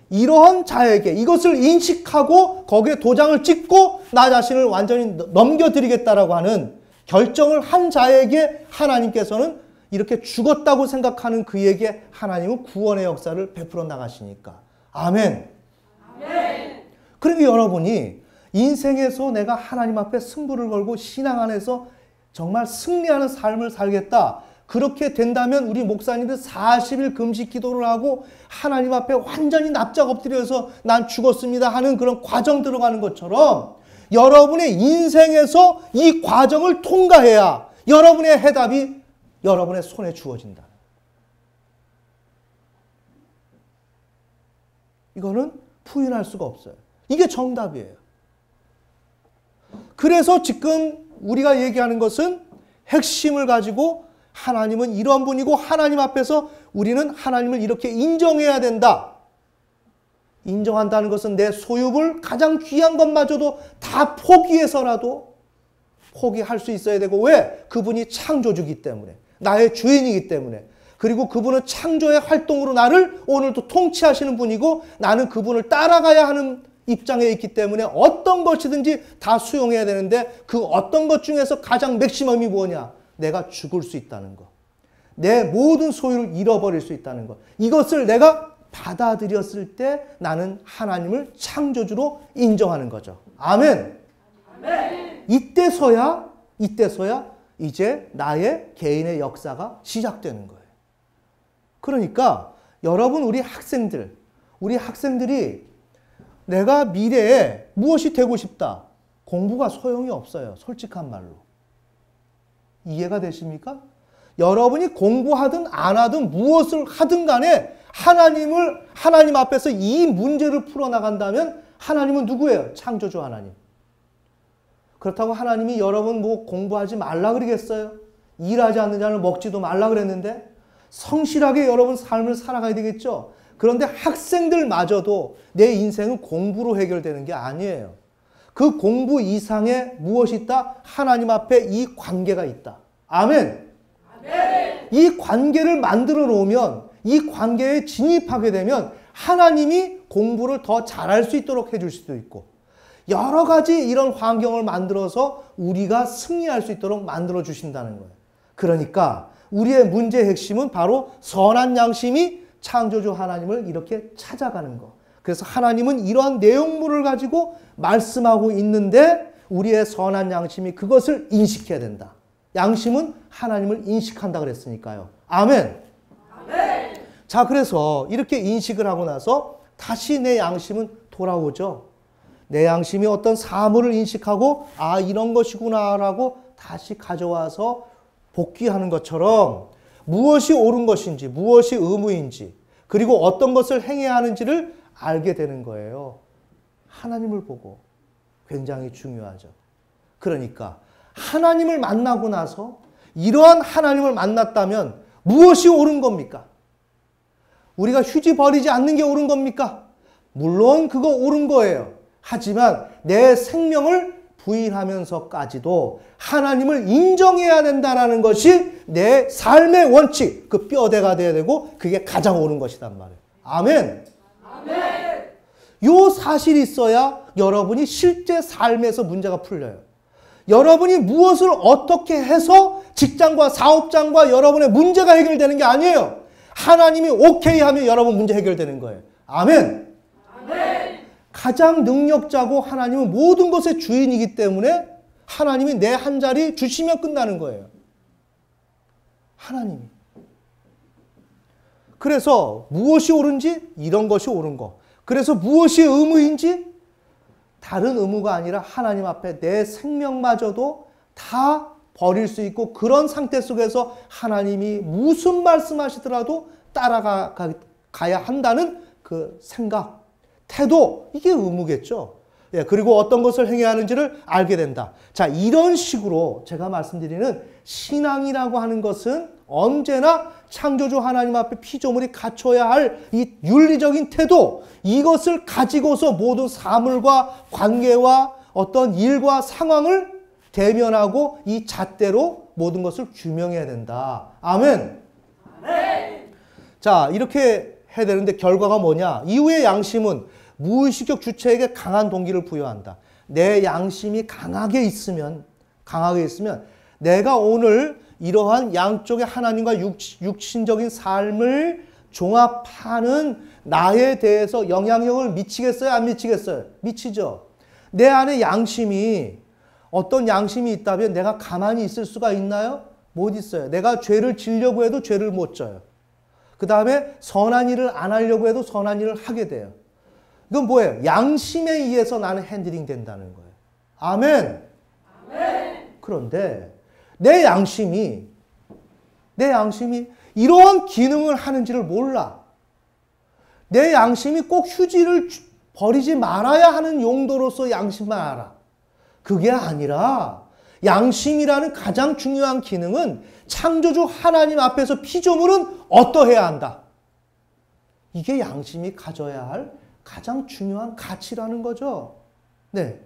이러한 자에게 이것을 인식하고 거기에 도장을 찍고 나 자신을 완전히 넘겨드리겠다라고 하는 결정을 한 자에게 하나님께서는 이렇게 죽었다고 생각하는 그에게 하나님은 구원의 역사를 베풀어 나가시니까. 아멘. 아멘. 그러니까 여러분이 인생에서 내가 하나님 앞에 승부를 걸고 신앙 안에서 정말 승리하는 삶을 살겠다. 그렇게 된다면 우리 목사님들 40일 금식 기도를 하고 하나님 앞에 완전히 납작 엎드려서 난 죽었습니다 하는 그런 과정 들어가는 것처럼 여러분의 인생에서 이 과정을 통과해야 여러분의 해답이 여러분의 손에 주어진다. 이거는 부인할 수가 없어요. 이게 정답이에요. 그래서 지금 우리가 얘기하는 것은 핵심을 가지고 하나님은 이런 분이고 하나님 앞에서 우리는 하나님을 이렇게 인정해야 된다. 인정한다는 것은 내 소유물 가장 귀한 것마저도 다 포기해서라도 포기할 수 있어야 되고 왜? 그분이 창조주기 때문에 나의 주인이기 때문에 그리고 그분은 창조의 활동으로 나를 오늘도 통치하시는 분이고 나는 그분을 따라가야 하는 입장에 있기 때문에 어떤 것이든지 다 수용해야 되는데 그 어떤 것 중에서 가장 맥시멈이 뭐냐? 내가 죽을 수 있다는 것. 내 모든 소유를 잃어버릴 수 있다는 것. 이것을 내가 받아들였을 때 나는 하나님을 창조주로 인정하는 거죠. 아멘. 아멘. 이때서야 이제 나의 개인의 역사가 시작되는 거예요. 그러니까 여러분 우리 학생들이 내가 미래에 무엇이 되고 싶다. 공부가 소용이 없어요. 솔직한 말로. 이해가 되십니까? 여러분이 공부하든 안 하든 무엇을 하든 간에 하나님 앞에서 이 문제를 풀어나간다면 하나님은 누구예요? 창조주 하나님. 그렇다고 하나님이 여러분 뭐 공부하지 말라 그러겠어요? 일하지 않는 자를 먹지도 말라 그랬는데 성실하게 여러분 삶을 살아가야 되겠죠? 그런데 학생들마저도 내 인생은 공부로 해결되는 게 아니에요. 그 공부 이상의 무엇이 있다? 하나님 앞에 이 관계가 있다. 아멘. 아멘. 이 관계를 만들어 놓으면 이 관계에 진입하게 되면 하나님이 공부를 더 잘할 수 있도록 해줄 수도 있고 여러 가지 이런 환경을 만들어서 우리가 승리할 수 있도록 만들어 주신다는 거예요. 그러니까 우리의 문제의 핵심은 바로 선한 양심이 창조주 하나님을 이렇게 찾아가는 것. 그래서 하나님은 이러한 내용물을 가지고 말씀하고 있는데 우리의 선한 양심이 그것을 인식해야 된다. 양심은 하나님을 인식한다 그랬으니까요. 아멘. 아멘. 자, 그래서 이렇게 인식을 하고 나서 다시 내 양심은 돌아오죠. 내 양심이 어떤 사물을 인식하고 아 이런 것이구나라고 다시 가져와서 복귀하는 것처럼 무엇이 옳은 것인지 무엇이 의무인지 그리고 어떤 것을 행해야 하는지를 알게 되는 거예요. 하나님을 보고. 굉장히 중요하죠. 그러니까 하나님을 만나고 나서 이러한 하나님을 만났다면 무엇이 옳은 겁니까? 우리가 휴지 버리지 않는 게 옳은 겁니까? 물론 그거 옳은 거예요. 하지만 내 생명을 부인하면서까지도 하나님을 인정해야 된다는 것이 내 삶의 원칙, 그 뼈대가 돼야 되고 그게 가장 옳은 것이란 말이에요. 아멘. 아멘. 요 사실이 있어야 여러분이 실제 삶에서 문제가 풀려요. 여러분이 무엇을 어떻게 해서 직장과 사업장과 여러분의 문제가 해결되는 게 아니에요. 하나님이 오케이 하면 여러분 문제 해결되는 거예요. 아멘. 아멘. 가장 능력자고 하나님은 모든 것의 주인이기 때문에 하나님이 내 한 자리 주시면 끝나는 거예요. 하나님이. 그래서 무엇이 옳은지 이런 것이 옳은 거. 그래서 무엇이 의무인지 다른 의무가 아니라 하나님 앞에 내 생명마저도 다 버릴 수 있고 그런 상태 속에서 하나님이 무슨 말씀하시더라도 따라가야 한다는 그 생각, 태도, 이게 의무겠죠. 예, 그리고 어떤 것을 행해야 하는지를 알게 된다. 자, 이런 식으로 제가 말씀드리는 신앙이라고 하는 것은 언제나 창조주 하나님 앞에 피조물이 갖춰야 할 이 윤리적인 태도, 이것을 가지고서 모든 사물과 관계와 어떤 일과 상황을 대면하고 이 잣대로 모든 것을 규명해야 된다. 아멘. 아멘. 자, 이렇게 해야 되는데 결과가 뭐냐? 이후의 양심은 무의식적 주체에게 강한 동기를 부여한다. 내 양심이 강하게 있으면 내가 오늘 이러한 양쪽의 하나님과 육신적인 삶을 종합하는 나에 대해서 영향력을 미치겠어요? 안 미치겠어요? 미치죠. 내 안에 양심이 어떤 양심이 있다면 내가 가만히 있을 수가 있나요? 못 있어요. 내가 죄를 지려고 해도 죄를 못 져요. 그 다음에 선한 일을 안 하려고 해도 선한 일을 하게 돼요. 이건 뭐예요? 양심에 의해서 나는 핸들링 된다는 거예요. 아멘. 아멘. 그런데 내 양심이 이러한 기능을 하는지를 몰라. 내 양심이 꼭 휴지를 버리지 말아야 하는 용도로서 양심만 알아. 그게 아니라 양심이라는 가장 중요한 기능은 창조주 하나님 앞에서 피조물은 어떠해야 한다. 이게 양심이 가져야 할 가장 중요한 가치라는 거죠. 네.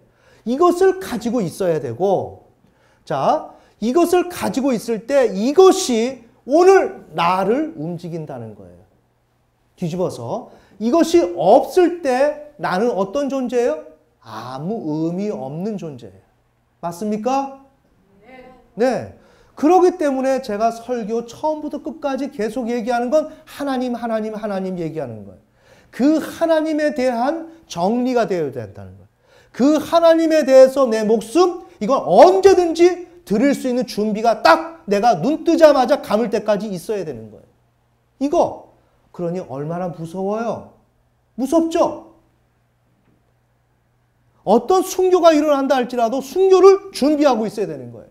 이것을 가지고 있어야 되고, 자, 이것을 가지고 있을 때 이것이 오늘 나를 움직인다는 거예요. 뒤집어서 이것이 없을 때 나는 어떤 존재예요? 아무 의미 없는 존재예요. 맞습니까? 네. 그렇기 때문에 제가 설교 처음부터 끝까지 계속 얘기하는 건 하나님 얘기하는 거예요. 그 하나님에 대한 정리가 되어야 된다는 거예요. 그 하나님에 대해서 내 목숨, 이건 언제든지 드릴 수 있는 준비가 딱 내가 눈 뜨자마자 감을 때까지 있어야 되는 거예요. 이거. 그러니 얼마나 무서워요? 무섭죠? 어떤 순교가 일어난다 할지라도 순교를 준비하고 있어야 되는 거예요.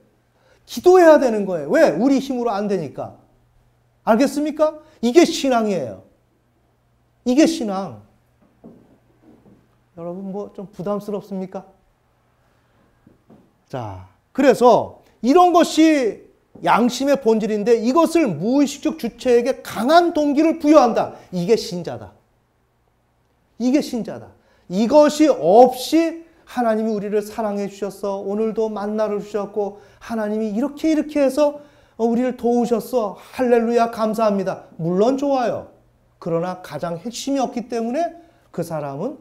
기도해야 되는 거예요. 왜? 우리 힘으로 안 되니까. 알겠습니까? 이게 신앙이에요. 이게 신앙. 여러분 뭐 좀 부담스럽습니까? 자, 그래서 이런 것이 양심의 본질인데 이것을 무의식적 주체에게 강한 동기를 부여한다. 이게 신자다. 이게 신자다. 이것이 없이 하나님이 우리를 사랑해 주셨어. 오늘도 만나를 주셨고 하나님이 이렇게 해서 우리를 도우셨어. 할렐루야 감사합니다. 물론 좋아요. 그러나 가장 핵심이 없기 때문에 그 사람은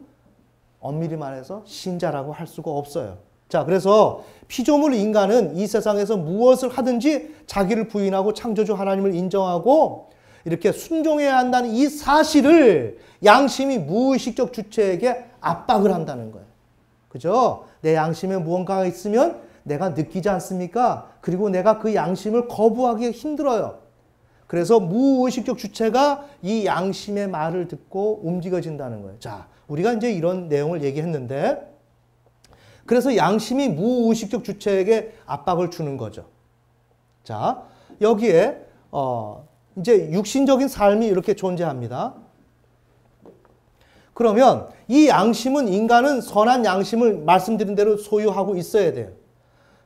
엄밀히 말해서 신자라고 할 수가 없어요. 자, 그래서 피조물 인간은 이 세상에서 무엇을 하든지 자기를 부인하고 창조주 하나님을 인정하고 이렇게 순종해야 한다는 이 사실을 양심이 무의식적 주체에게 압박을 한다는 거예요. 그죠? 내 양심에 무언가가 있으면 내가 느끼지 않습니까? 그리고 내가 그 양심을 거부하기 힘들어요. 그래서 무의식적 주체가 이 양심의 말을 듣고 움직여진다는 거예요. 자, 우리가 이제 이런 내용을 얘기했는데, 그래서 양심이 무의식적 주체에게 압박을 주는 거죠. 자, 여기에 이제 육신적인 삶이 이렇게 존재합니다. 그러면 이 양심은 인간은 선한 양심을 말씀드린 대로 소유하고 있어야 돼요.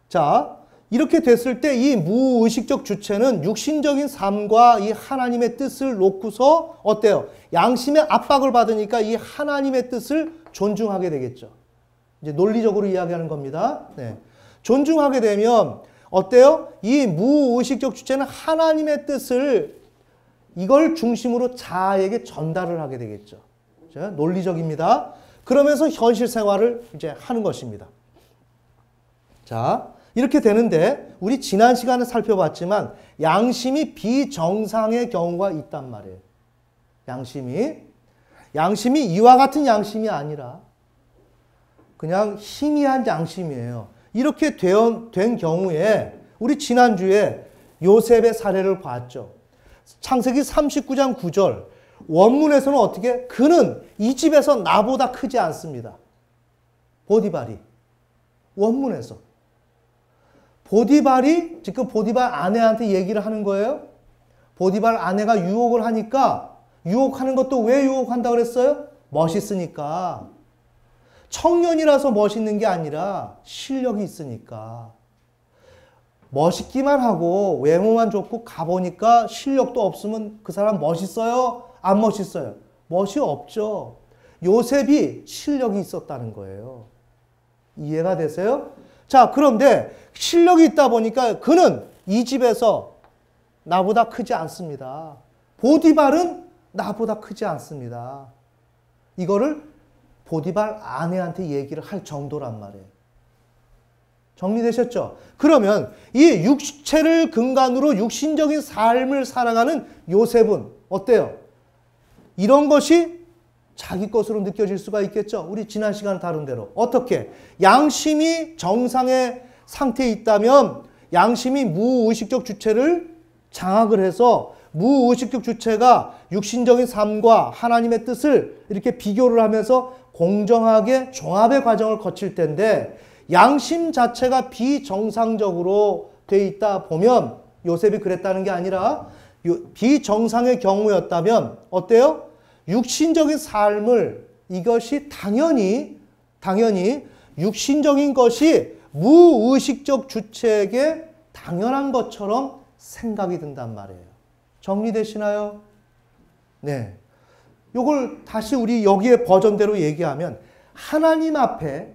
자, 이렇게 됐을 때 이 무의식적 주체는 육신적인 삶과 이 하나님의 뜻을 놓고서 어때요? 양심의 압박을 받으니까 이 하나님의 뜻을 존중하게 되겠죠. 이제 논리적으로 이야기하는 겁니다. 네. 존중하게 되면 어때요? 이 무의식적 주체는 하나님의 뜻을 이걸 중심으로 자아에게 전달을 하게 되겠죠. 자, 논리적입니다. 그러면서 현실 생활을 이제 하는 것입니다. 자, 이렇게 되는데 우리 지난 시간에 살펴봤지만 양심이 비정상의 경우가 있단 말이에요. 양심이 이와 같은 양심이 아니라 그냥 희미한 양심이에요. 이렇게 된 경우에 우리 지난주에 요셉의 사례를 봤죠. 창세기 39장 9절 원문에서는 어떻게? 그는 이 집에서 나보다 크지 않습니다. 보디발이. 원문에서. 보디발이 지금 보디발 아내한테 얘기를 하는 거예요. 보디발 아내가 유혹을 하니까 유혹하는 것도 왜 유혹한다고 그랬어요? 멋있으니까. 청년이라서 멋있는 게 아니라 실력이 있으니까. 멋있기만 하고 외모만 좋고 가보니까 실력도 없으면 그 사람 멋있어요? 안 멋있어요? 멋이 없죠. 요셉이 실력이 있었다는 거예요. 이해가 되세요? 자, 그런데 실력이 있다 보니까 그는 이 집에서 나보다 크지 않습니다. 보디발은 나보다 크지 않습니다. 이거를 보디발 아내한테 얘기를 할 정도란 말이에요. 정리되셨죠? 그러면 이 육체를 근간으로 육신적인 삶을 살아가는 요셉은 어때요? 이런 것이 자기 것으로 느껴질 수가 있겠죠? 우리 지난 시간에 다룬 대로. 어떻게? 양심이 정상의 상태에 있다면 양심이 무의식적 주체를 장악을 해서 무의식적 주체가 육신적인 삶과 하나님의 뜻을 이렇게 비교를 하면서 공정하게 종합의 과정을 거칠 텐데 양심 자체가 비정상적으로 돼 있다 보면 요셉이 그랬다는 게 아니라 비정상의 경우였다면 어때요? 육신적인 삶을 이것이 당연히 육신적인 것이 무의식적 주체에게 당연한 것처럼 생각이 든단 말이에요. 정리되시나요? 네. 요걸 다시 우리 여기에 버전대로 얘기하면 하나님 앞에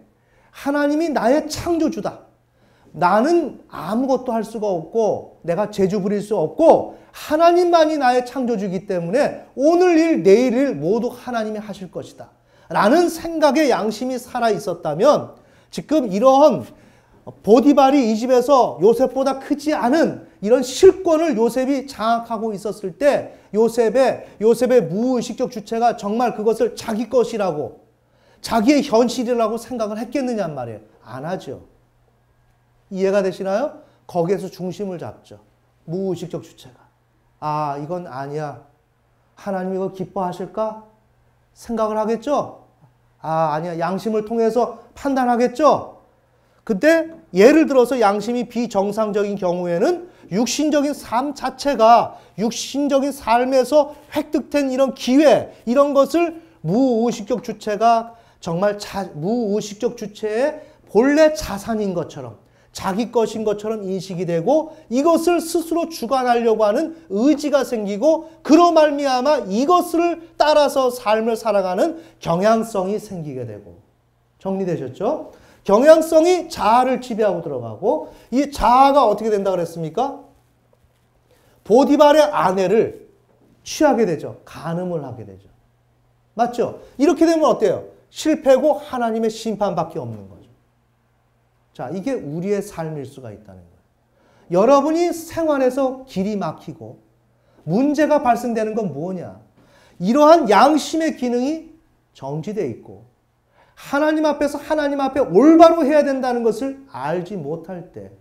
하나님이 나의 창조주다. 나는 아무것도 할 수가 없고 내가 재주 부릴 수 없고 하나님만이 나의 창조주이기 때문에 오늘 일 내일 일 모두 하나님이 하실 것이다. 라는 생각에 양심이 살아 있었다면 지금 이런 보디발이 이 집에서 요셉보다 크지 않은 이런 실권을 요셉이 장악하고 있었을 때 요셉의 무의식적 주체가 정말 그것을 자기 것이라고 자기의 현실이라고 생각을 했겠느냐는 말이에요. 안 하죠. 이해가 되시나요? 거기에서 중심을 잡죠. 무의식적 주체가. 아, 이건 아니야. 하나님 이거 기뻐하실까? 생각을 하겠죠? 아, 아니야. 양심을 통해서 판단하겠죠? 근데 예를 들어서 양심이 비정상적인 경우에는 육신적인 삶 자체가 육신적인 삶에서 획득된 이런 기회, 이런 것을 무의식적 주체가 정말 무의식적 주체의 본래 자산인 것처럼 자기 것인 것처럼 인식이 되고 이것을 스스로 주관하려고 하는 의지가 생기고 그로 말미암아 이것을 따라서 삶을 살아가는 경향성이 생기게 되고 정리되셨죠? 경향성이 자아를 지배하고 들어가고 이 자아가 어떻게 된다 그랬습니까? 보디발의 아내를 취하게 되죠. 간음을 하게 되죠. 맞죠? 이렇게 되면 어때요? 실패고 하나님의 심판밖에 없는 거죠. 자, 이게 우리의 삶일 수가 있다는 거예요. 여러분이 생활에서 길이 막히고 문제가 발생되는 건 뭐냐? 이러한 양심의 기능이 정지되어 있고 하나님 앞에서 하나님 앞에 올바로 해야 된다는 것을 알지 못할 때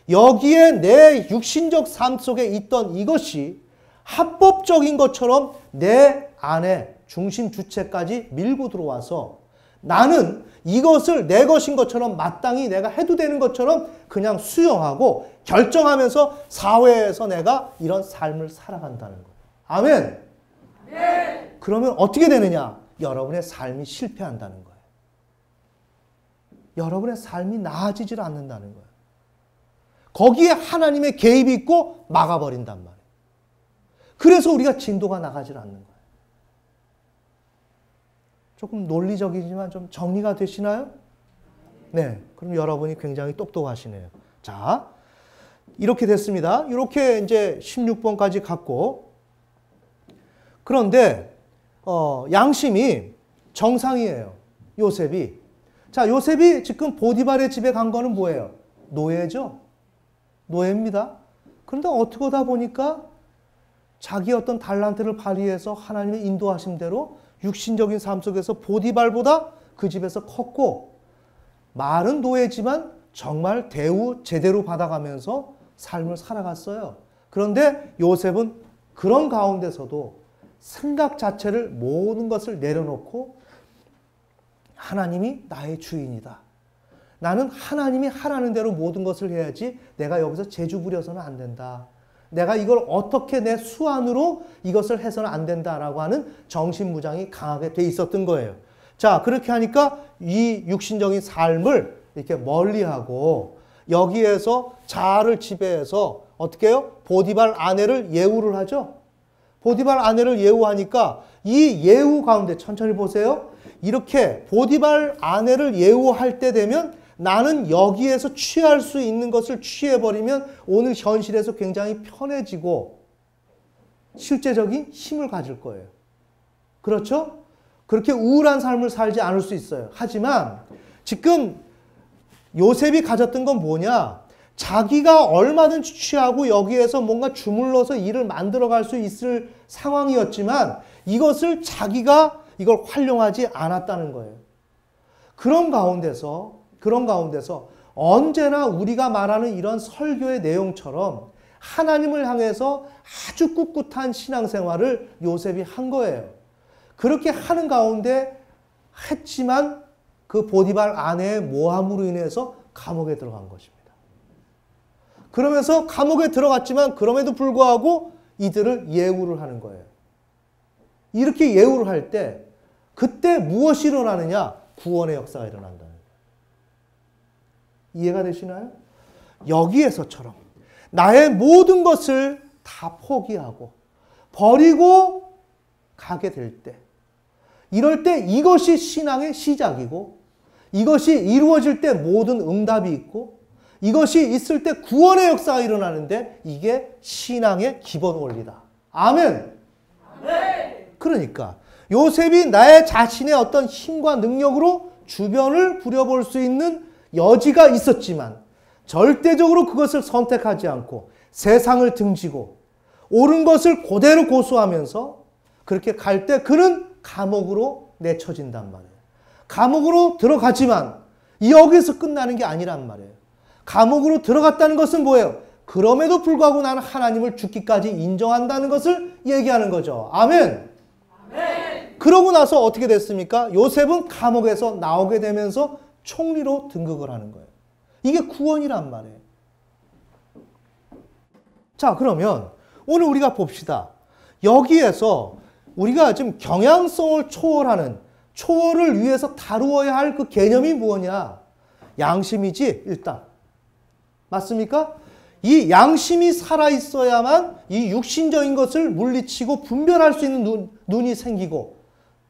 여기에 내 육신적 삶 속에 있던 이것이 합법적인 것처럼 내 안에 중심 주체까지 밀고 들어와서 나는 이것을 내 것인 것처럼 마땅히 내가 해도 되는 것처럼 그냥 수용하고 결정하면서 사회에서 내가 이런 삶을 살아간다는 거예요. 아멘. 네. 그러면 어떻게 되느냐? 여러분의 삶이 실패한다는 거예요. 여러분의 삶이 나아지질 않는다는 거예요. 거기에 하나님의 개입이 있고 막아버린단 말이에요. 그래서 우리가 진도가 나가질 않는 거예요. 조금 논리적이지만 좀 정리가 되시나요? 네, 그럼 여러분이 굉장히 똑똑하시네요. 자, 이렇게 됐습니다. 이렇게 이제 16번까지 갔고, 그런데 양심이 정상이에요. 요셉이. 자, 요셉이 지금 보디발의 집에 간 거는 뭐예요? 노예죠. 노예입니다. 그런데 어떻게 하다 보니까 자기 어떤 달란트를 발휘해서 하나님의 인도하심대로 육신적인 삶 속에서 보디발보다 그 집에서 컸고, 말은 노예지만 정말 대우 제대로 받아가면서 삶을 살아갔어요. 그런데 요셉은 그런 가운데서도 생각 자체를 모든 것을 내려놓고 하나님이 나의 주인이다. 나는 하나님이 하라는 대로 모든 것을 해야지 내가 여기서 재주 부려서는 안 된다. 내가 이걸 어떻게 내 수완으로 이것을 해서는 안 된다라고 하는 정신무장이 강하게 돼 있었던 거예요. 자, 그렇게 하니까 이 육신적인 삶을 이렇게 멀리하고 여기에서 자아를 지배해서 어떻게 해요? 보디발 아내를 예우를 하죠. 보디발 아내를 예우하니까 이 예우 가운데 천천히 보세요. 이렇게 보디발 아내를 예우할 때 되면 나는 여기에서 취할 수 있는 것을 취해버리면 오늘 현실에서 굉장히 편해지고 실제적인 힘을 가질 거예요. 그렇죠? 그렇게 우울한 삶을 살지 않을 수 있어요. 하지만 지금 요셉이 가졌던 건 뭐냐? 자기가 얼마든지 취하고 여기에서 뭔가 주물러서 일을 만들어갈 수 있을 상황이었지만 이것을 자기가 이걸 활용하지 않았다는 거예요. 그런 가운데서 언제나 우리가 말하는 이런 설교의 내용처럼 하나님을 향해서 아주 꿋꿋한 신앙생활을 요셉이 한 거예요. 그렇게 하는 가운데 했지만 그 보디발 아내의 모함으로 인해서 감옥에 들어간 것입니다. 그러면서 감옥에 들어갔지만 그럼에도 불구하고 이들을 예우를 하는 거예요. 이렇게 예우를 할 때 그때 무엇이 일어나느냐? 구원의 역사가 일어난다는 거예요. 이해가 되시나요? 여기에서처럼 나의 모든 것을 다 포기하고 버리고 가게 될 때, 이럴 때 이것이 신앙의 시작이고 이것이 이루어질 때 모든 응답이 있고 이것이 있을 때 구원의 역사가 일어나는데 이게 신앙의 기본 원리다. 아멘. 그러니까 요셉이 나의 자신의 어떤 힘과 능력으로 주변을 부려볼 수 있는 여지가 있었지만 절대적으로 그것을 선택하지 않고 세상을 등지고 옳은 것을 그대로 고수하면서 그렇게 갈 때 그는 감옥으로 내쳐진단 말이에요. 감옥으로 들어가지만 여기서 끝나는 게 아니란 말이에요. 감옥으로 들어갔다는 것은 뭐예요? 그럼에도 불구하고 나는 하나님을 죽기까지 인정한다는 것을 얘기하는 거죠. 아멘. 아멘. 그러고 나서 어떻게 됐습니까? 요셉은 감옥에서 나오게 되면서 총리로 등극을 하는 거예요. 이게 구원이란 말이에요. 자, 그러면 오늘 우리가 봅시다. 여기에서 우리가 지금 경향성을 초월을 위해서 다루어야 할 그 개념이 뭐냐? 양심이지, 일단. 맞습니까? 이 양심이 살아있어야만 이 육신적인 것을 물리치고 분별할 수 있는 눈이 생기고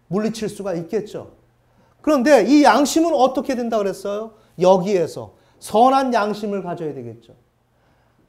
물리칠 수가 있겠죠. 그런데 이 양심은 어떻게 된다 그랬어요? 여기에서 선한 양심을 가져야 되겠죠.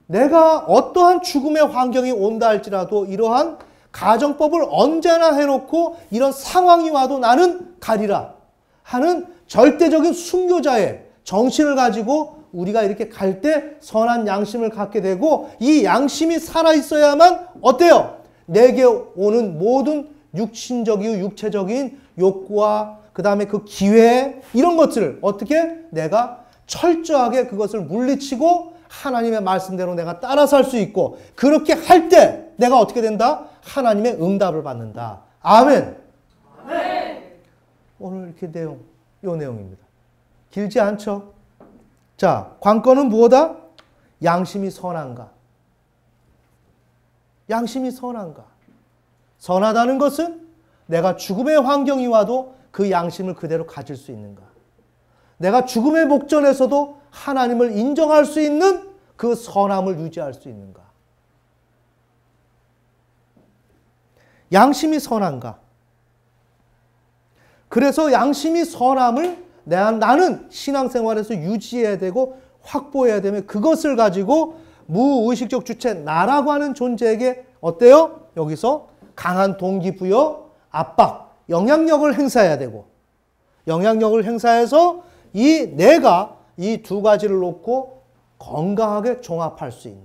내가 어떠한 죽음의 환경이 온다 할지라도 이러한 가정법을 언제나 해놓고 이런 상황이 와도 나는 가리라 하는 절대적인 순교자의 정신을 가지고 우리가 이렇게 갈 때 선한 양심을 갖게 되고 이 양심이 살아있어야만 어때요? 내게 오는 모든 육신적이고 육체적인 욕구와 그 다음에 그 기회 이런 것들을 어떻게 내가 철저하게 그것을 물리치고 하나님의 말씀대로 내가 따라 살 수 있고 그렇게 할 때 내가 어떻게 된다? 하나님의 응답을 받는다. 아멘. 아멘. 오늘 이렇게 요 내용입니다. 길지 않죠? 자, 관건은 무엇이다? 양심이 선한가? 양심이 선한가? 선하다는 것은 내가 죽음의 환경이 와도 그 양심을 그대로 가질 수 있는가? 내가 죽음의 목전에서도 하나님을 인정할 수 있는 그 선함을 유지할 수 있는가? 양심이 선한가? 그래서 양심이 선함을 나는 신앙생활에서 유지해야 되고 확보해야 되면 그것을 가지고 무의식적 주체 나라고 하는 존재에게 어때요? 여기서 강한 동기부여, 압박, 영향력을 행사해야 되고 영향력을 행사해서 내가 이 두 가지를 놓고 건강하게 종합할 수 있는.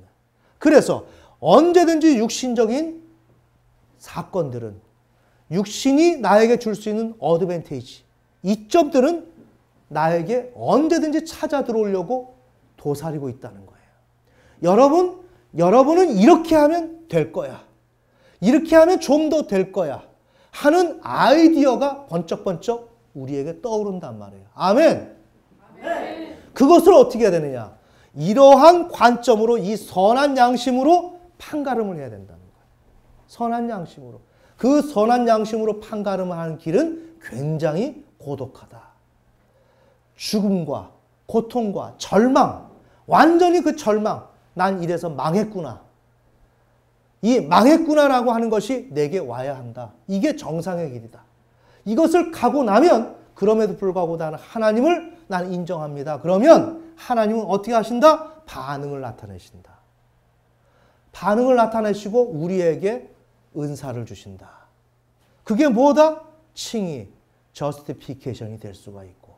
그래서 언제든지 육신적인 사건들은 육신이 나에게 줄 수 있는 어드밴테이지, 이점들은 나에게 언제든지 찾아 들어오려고 도사리고 있다는 거예요. 여러분은 이렇게 하면 될 거야. 이렇게 하면 좀 더 될 거야. 하는 아이디어가 번쩍번쩍 우리에게 떠오른단 말이에요. 아멘. 그것을 어떻게 해야 되느냐? 이러한 관점으로 이 선한 양심으로 판가름을 해야 된다는 거예요. 선한 양심으로. 그 선한 양심으로 판가름을 하는 길은 굉장히 고독하다. 죽음과 고통과 절망, 완전히 그 절망, 난 이래서 망했구나. 이 망했구나라고 하는 것이 내게 와야 한다. 이게 정상의 길이다. 이것을 가고 나면 그럼에도 불구하고 나는 하나님을 나는 인정합니다. 그러면 하나님은 어떻게 하신다? 반응을 나타내신다. 반응을 나타내시고 우리에게 은사를 주신다. 그게 뭐다? 칭의, 저스티피케이션이 될 수가 있고.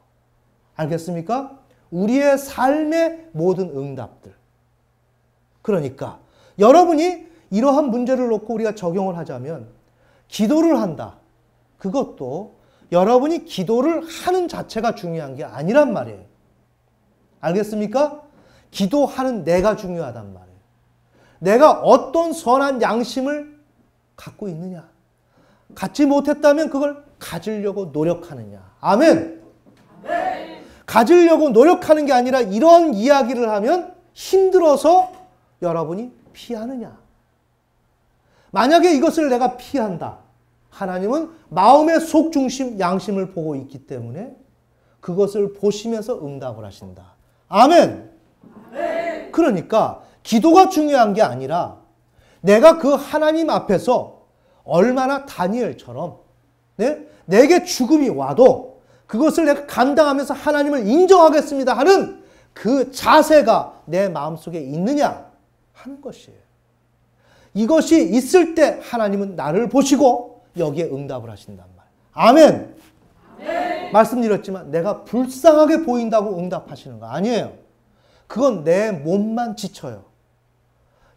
알겠습니까? 우리의 삶의 모든 응답들. 그러니까 여러분이 이러한 문제를 놓고 우리가 적용을 하자면 기도를 한다. 그것도 여러분이 기도를 하는 자체가 중요한 게 아니란 말이에요. 알겠습니까? 기도하는 내가 중요하단 말이에요. 내가 어떤 선한 양심을 갖고 있느냐. 갖지 못했다면 그걸 가지려고 노력하느냐. 아멘. 가지려고 노력하는 게 아니라 이런 이야기를 하면 힘들어서 여러분이 피하느냐. 만약에 이것을 내가 피한다. 하나님은 마음의 속중심, 양심을 보고 있기 때문에 그것을 보시면서 응답을 하신다. 아멘. 그러니까 기도가 중요한 게 아니라 내가 그 하나님 앞에서 얼마나 다니엘처럼 내게 죽음이 와도 그것을 내가 감당하면서 하나님을 인정하겠습니다 하는 그 자세가 내 마음속에 있느냐 하는 것이에요. 이것이 있을 때 하나님은 나를 보시고 여기에 응답을 하신단 말이에요. 아멘. 네. 말씀드렸지만 내가 불쌍하게 보인다고 응답하시는 거 아니에요. 그건 내 몸만 지쳐요.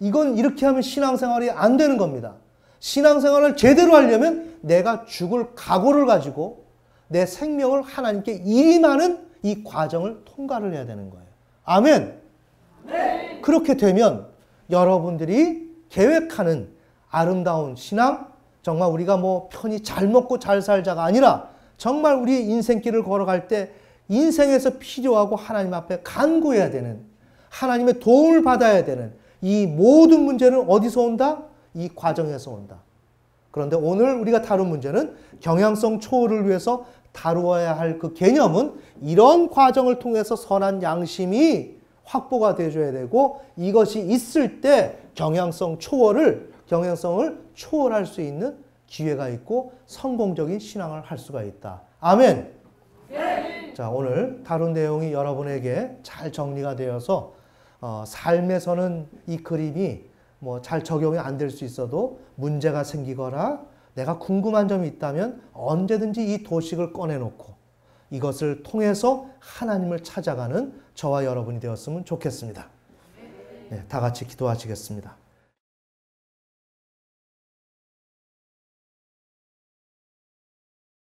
이건 이렇게 하면 신앙생활이 안 되는 겁니다. 신앙생활을 제대로 하려면 내가 죽을 각오를 가지고 내 생명을 하나님께 일임하는 이 과정을 통과를 해야 되는 거예요. 아멘. 네. 그렇게 되면 여러분들이 계획하는 아름다운 신앙, 정말 우리가 뭐 편히 잘 먹고 잘 살자가 아니라 정말 우리 인생길을 걸어갈 때 인생에서 필요하고 하나님 앞에 간구해야 되는, 하나님의 도움을 받아야 되는 이 모든 문제는 어디서 온다? 이 과정에서 온다. 그런데 오늘 우리가 다룬 문제는 경향성 초월을 위해서 다루어야 할 그 개념은 이런 과정을 통해서 선한 양심이 확보가 되어줘야 되고 이것이 있을 때 경향성을 초월할 수 있는 기회가 있고 성공적인 신앙을 할 수가 있다. 아멘. 네. 자, 오늘 다룬 내용이 여러분에게 잘 정리가 되어서 삶에서는 이 그림이 뭐 잘 적용이 안 될 수 있어도 문제가 생기거나 내가 궁금한 점이 있다면 언제든지 이 도식을 꺼내놓고 이것을 통해서 하나님을 찾아가는 저와 여러분이 되었으면 좋겠습니다. 네, 다 같이 기도하시겠습니다.